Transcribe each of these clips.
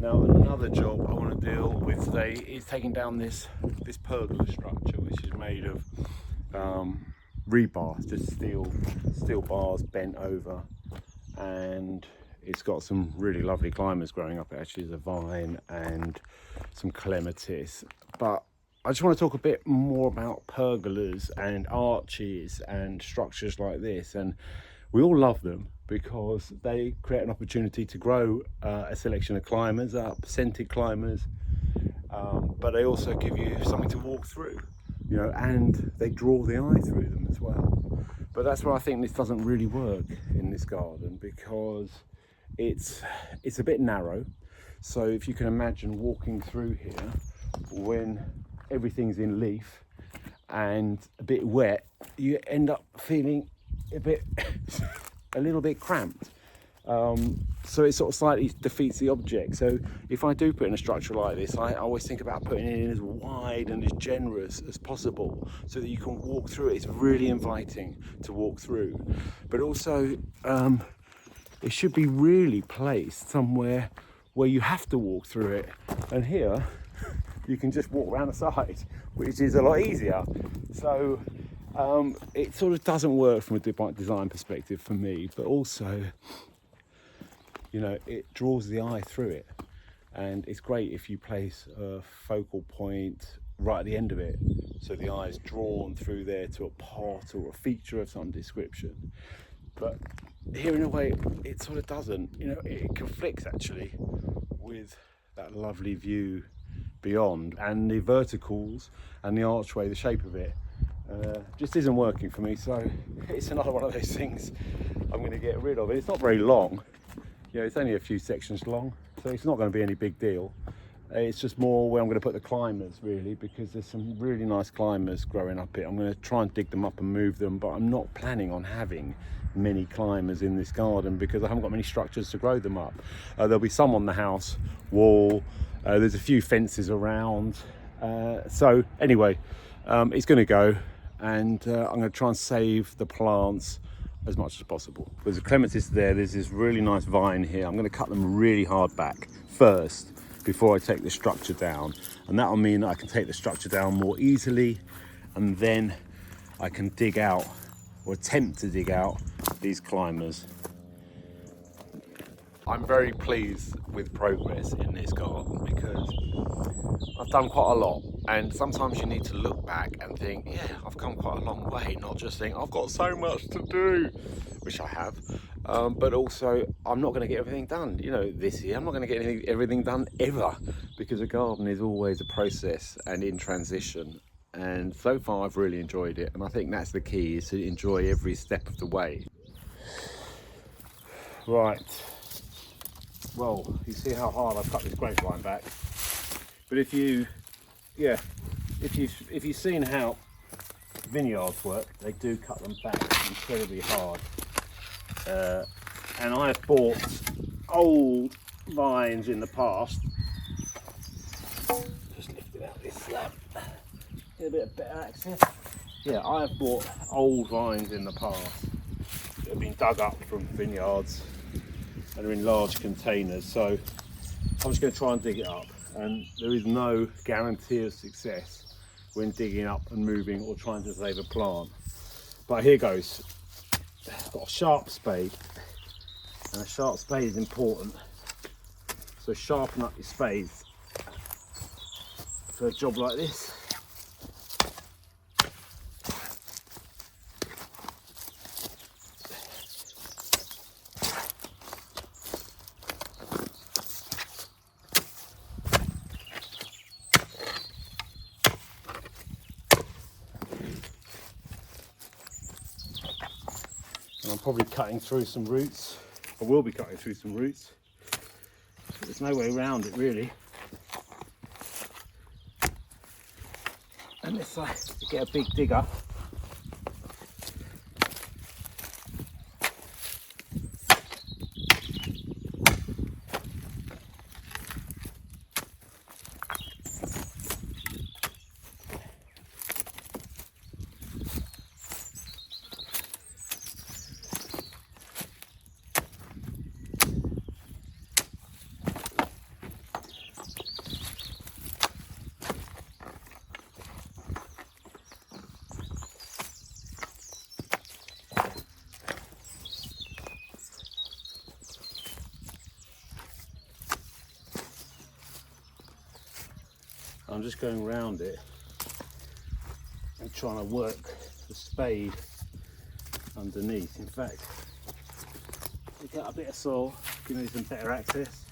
Now another job I want to deal with today is taking down this pergola structure, which is made of rebar, just steel bars bent over, and it's got some really lovely climbers growing up. It actually is a vine and some clematis. But I just want to talk a bit more about pergolas and arches and structures like this, and we all love them because they create an opportunity to grow a selection of climbers up, scented climbers, but they also give you something to walk through, you know, and they draw the eye through them as well. But that's where I think this doesn't really work in this garden, because it's a bit narrow. So if you can imagine walking through here when everything's in leaf and a bit wet, you end up feeling a little bit cramped. So it sort of slightly defeats the object. So if I do put in a structure like this, I always think about putting it in as wide and as generous as possible so that you can walk through it. It's really inviting to walk through, but also it should be really placed somewhere where you have to walk through it. And here you can just walk around the side, which is a lot easier. So it sort of doesn't work from a design perspective for me, but also, you know, it draws the eye through it, and it's great if you place a focal point right at the end of it, so the eye is drawn through there to a pot or a feature of some description. But here, in a way, it sort of doesn't. You know, it conflicts actually with that lovely view beyond, and the verticals and the archway, the shape of it just isn't working for me. So it's another one of those things I'm going to get rid of. It's not very long, you know, it's only a few sections long, so it's not going to be any big deal. It's just more where I'm going to put the climbers, really, because there's some really nice climbers growing up here. I'm going to try and dig them up and move them, but I'm not planning on having many climbers in this garden because I haven't got many structures to grow them up. There'll be some on the house wall, there's a few fences around, so anyway, it's going to go, and I'm going to try and save the plants as much as possible. There's a clematis there, there's this really nice vine here. I'm going to cut them really hard back first before I take the structure down, and that'll mean that I can take the structure down more easily, and then I can dig out, or attempt to dig out, these climbers. I'm very pleased with progress in this garden because I've done quite a lot, and sometimes you need to look back and think, yeah, I've come quite a long way, not just think I've got so much to do, which I have, but also I'm not going to get everything done, you know, this year. I'm not going to get everything done ever, because a garden is always a process and in transition, and so far I've really enjoyed it, and I think that's the key, is to enjoy every step of the way. Right, well, you see how hard I've cut this grapevine back, but if you've seen how vineyards work, they do cut them back incredibly hard, and I've bought old vines in the past. Just lift it out this slab, get a bit of better access. Yeah, I have bought old vines in the past that have been dug up from vineyards and are in large containers, so I'm just going to try and dig it up, and there is no guarantee of success when digging up and moving or trying to save a plant. But here goes. I've got a sharp spade, and a sharp spade is important, so sharpen up your spades for a job like this. I'm probably cutting through some roots. I will be cutting through some roots. But there's no way around it, really. Unless I get a big digger. I'm just going around it and trying to work the spade underneath. In fact, we get a bit of soil, give me some better access.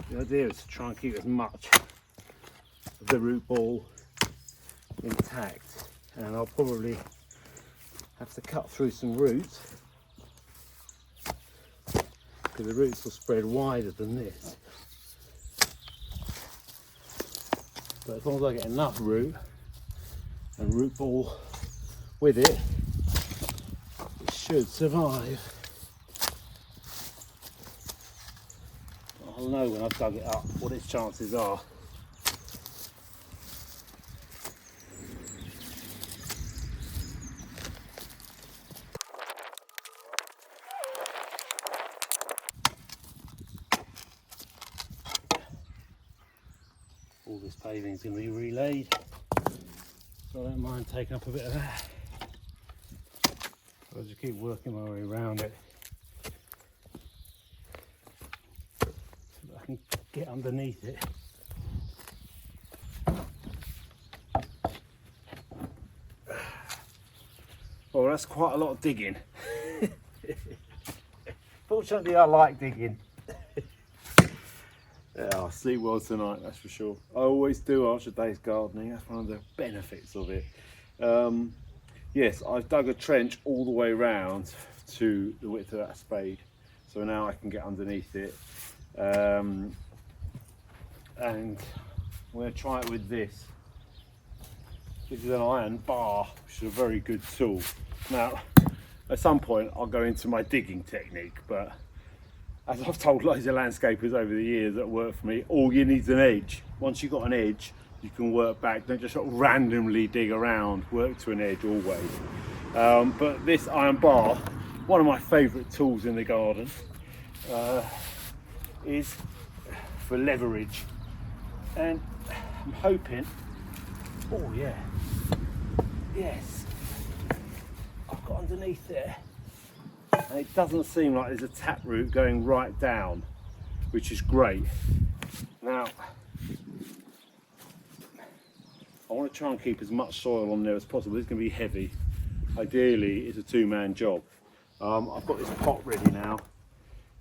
The idea is to try and keep as much of the root ball intact, and I'll probably have to cut through some roots because the roots will spread wider than this. But as long as I get enough root and root ball with it, it should survive. I'll know when I've dug it up what its chances are. All this paving is going to be relaid, so I don't mind taking up a bit of that. I'll just keep working my way around it so that I can get underneath it. Well, that's quite a lot of digging. Fortunately, I like digging. Yeah, I'll sleep well tonight, that's for sure. I always do after a day's gardening. That's one of the benefits of it. Yes, I've dug a trench all the way around to the width of that spade, so now I can get underneath it. And I'm going to try it with this. This is an iron bar, which is a very good tool. Now, at some point, I'll go into my digging technique, but as I've told loads of landscapers over the years that work for me, all you need is an edge. Once you've got an edge, you can work back. Don't just sort of randomly dig around, work to an edge always. But this iron bar, one of my favourite tools in the garden, is for leverage. And I'm hoping, oh yeah, yes, I've got underneath there. And it doesn't seem like there's a taproot going right down, which is great. Now, I want to try and keep as much soil on there as possible. It's going to be heavy. Ideally, it's a two-man job. I've got this pot ready now,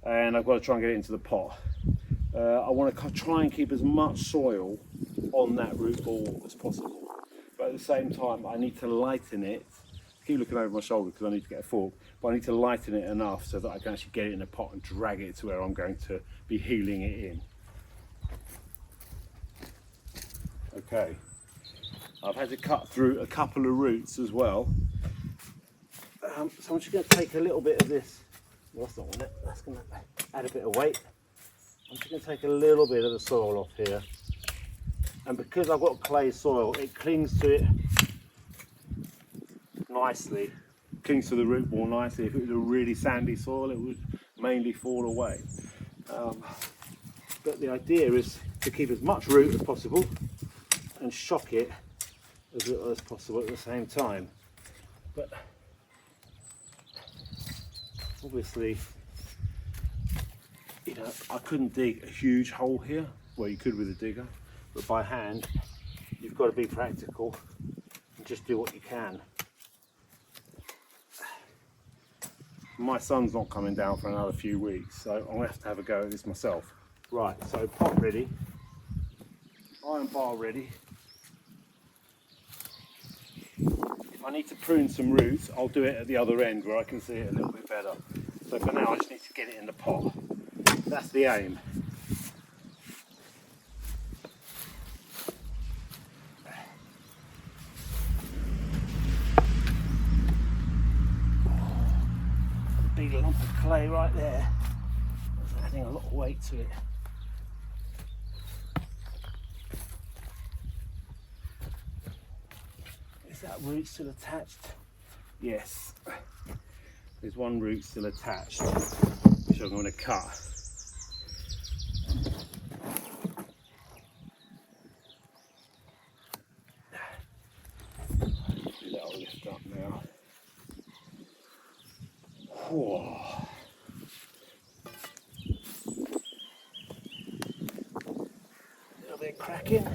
and I've got to try and get it into the pot. I want to try and keep as much soil on that root ball as possible. But at the same time, I need to lighten it. I keep looking over my shoulder because I need to get a fork, but I need to lighten it enough so that I can actually get it in a pot and drag it to where I'm going to be heeling it in. Okay, I've had to cut through a couple of roots as well. So I'm just going to take a little bit of this. Well, that's not on it. That's going to add a bit of weight. I'm just going to take a little bit of the soil off here. And because I've got clay soil, it clings to it nicely, clings to the root ball nicely. If it was a really sandy soil, it would mainly fall away. But the idea is to keep as much root as possible and shock it as little as possible at the same time. But obviously, you know, I couldn't dig a huge hole here. Well, you could with a digger, but by hand, you've got to be practical and just do what you can. My son's not coming down for another few weeks, so I'm going to have a go at this myself. Right, so pot ready, iron bar ready. If I need to prune some roots, I'll do it at the other end where I can see it a little bit better. So for now, I just need to get it in the pot. That's the aim. Big lump of clay right there. That's adding a lot of weight to it. Is that root still attached? Yes. There's one root still attached, which I'm going to cut. That'll lift up now. Whoa. back in.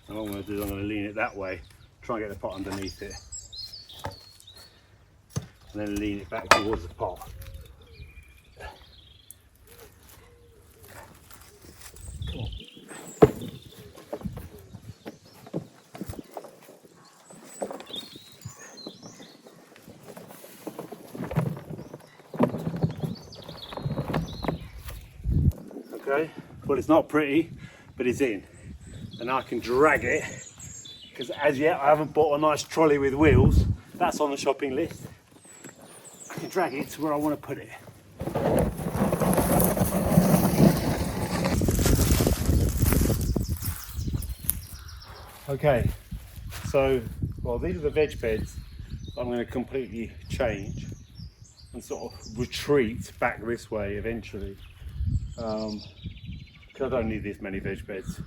And what I'm going to do is I'm going to lean it that way, try and get the pot underneath it, and then lean it back towards the pot. Okay, well it's not pretty, but it's in. And I can drag it, because as yet I haven't bought a nice trolley with wheels. That's on the shopping list. I can drag it to where I want to put it. Okay, so, well, these are the veg beds I'm going to completely change and sort of retreat back this way eventually. Because I don't need this many veg beds.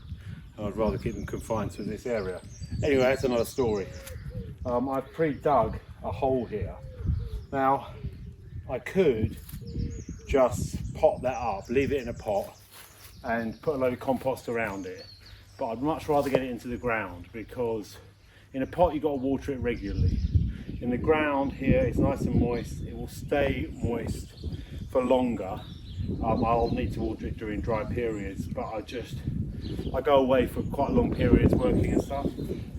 I'd rather keep them confined to this area. Anyway, that's another story. I've pre-dug a hole here. Now, I could just pot that up, leave it in a pot and put a load of compost around it. But I'd much rather get it into the ground, because in a pot you've got to water it regularly. In the ground here it's nice and moist. It will stay moist for longer. I'll need to water it during dry periods, but I go away for quite long periods working and stuff,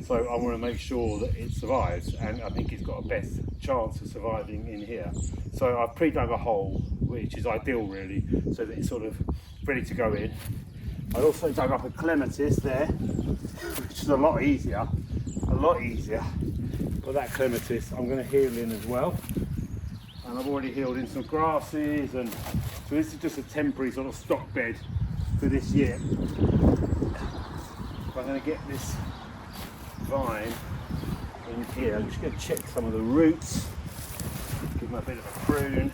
so I want to make sure that it survives, and I think it's got a best chance of surviving in here. So I've pre-dug a hole, which is ideal really, so that it's sort of ready to go in. I also dug up a clematis there, which is a lot easier, but that clematis I'm going to heal in as well. And I've already healed in some grasses, and so this is just a temporary sort of stock bed for this year. I'm going to get this vine in here. I'm just going to check some of the roots, give them a bit of a prune.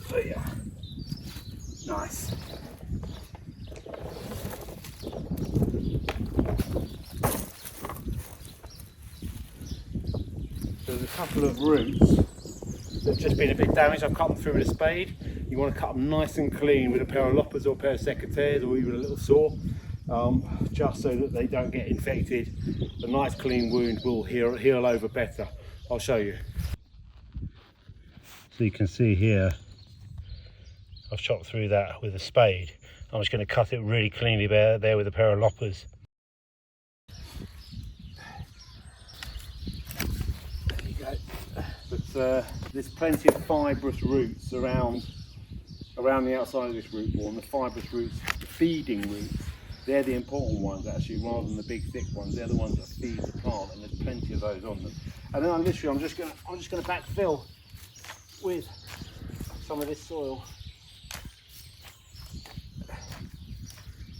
So yeah, nice. There's a couple of roots that have just been a bit damaged. I've cut them through with a spade. You want to cut them nice and clean with a pair of loppers or a pair of secateurs or even a little saw, just so that they don't get infected. A nice clean wound will heal over better. I'll show you. So you can see here, I've chopped through that with a spade. I'm just going to cut it really cleanly there with a pair of loppers. There you go. But there's plenty of fibrous roots around the outside of this root ball, and the fibrous roots, the feeding roots, they're the important ones actually, rather than the big thick ones. They're the ones that feed the plant, and there's plenty of those on them. And then I'm just going to backfill with some of this soil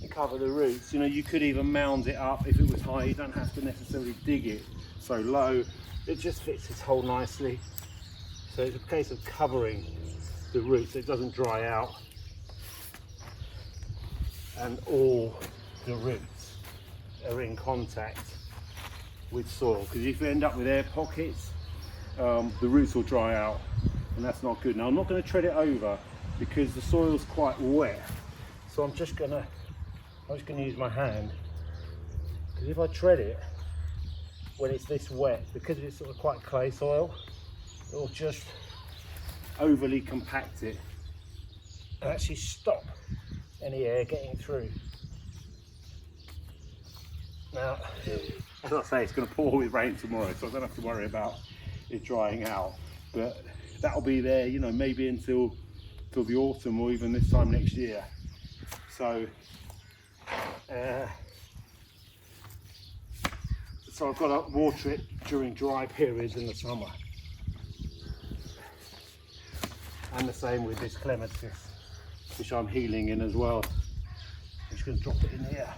and cover the roots. You know, you could even mound it up if it was high. You don't have to necessarily dig it so low. It just fits this hole nicely. So it's a case of covering the roots so it doesn't dry out, and all the roots are in contact with soil, because if you end up with air pockets, the roots will dry out, and that's not good. Now I'm not going to tread it over because the soil's quite wet, so I'm just going to use my hand, because if I tread it when it's this wet, because it's sort of quite clay soil, it'll just overly compact it and actually stop any air getting through. Now, as I say, it's going to pour with rain tomorrow, so I don't have to worry about it drying out, but that'll be there, you know, maybe until the autumn or even this time next year. So So I've got to water it during dry periods in the summer. And the same with this clematis, which I'm healing in as well. I'm just going to drop it in here.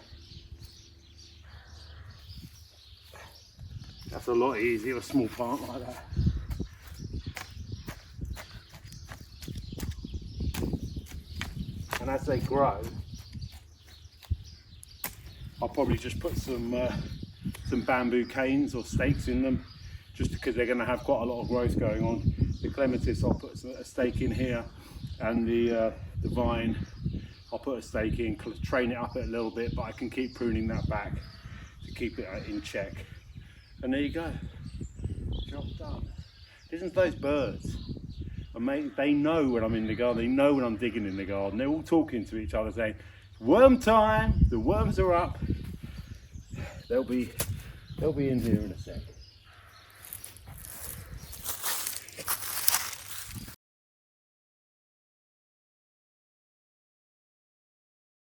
That's a lot easier, a small plant like that. And as they grow, I'll probably just put some bamboo canes or stakes in them, just because they're going to have quite a lot of growth going on. The clematis, I'll put a stake in here, and the vine, I'll put a stake in, train it up a little bit, but I can keep pruning that back to keep it in check. And there you go, job done. Listen to those birds. They know when I'm in the garden, they know when I'm digging in the garden. They're all talking to each other saying, worm time, the worms are up. They'll be in here in a sec.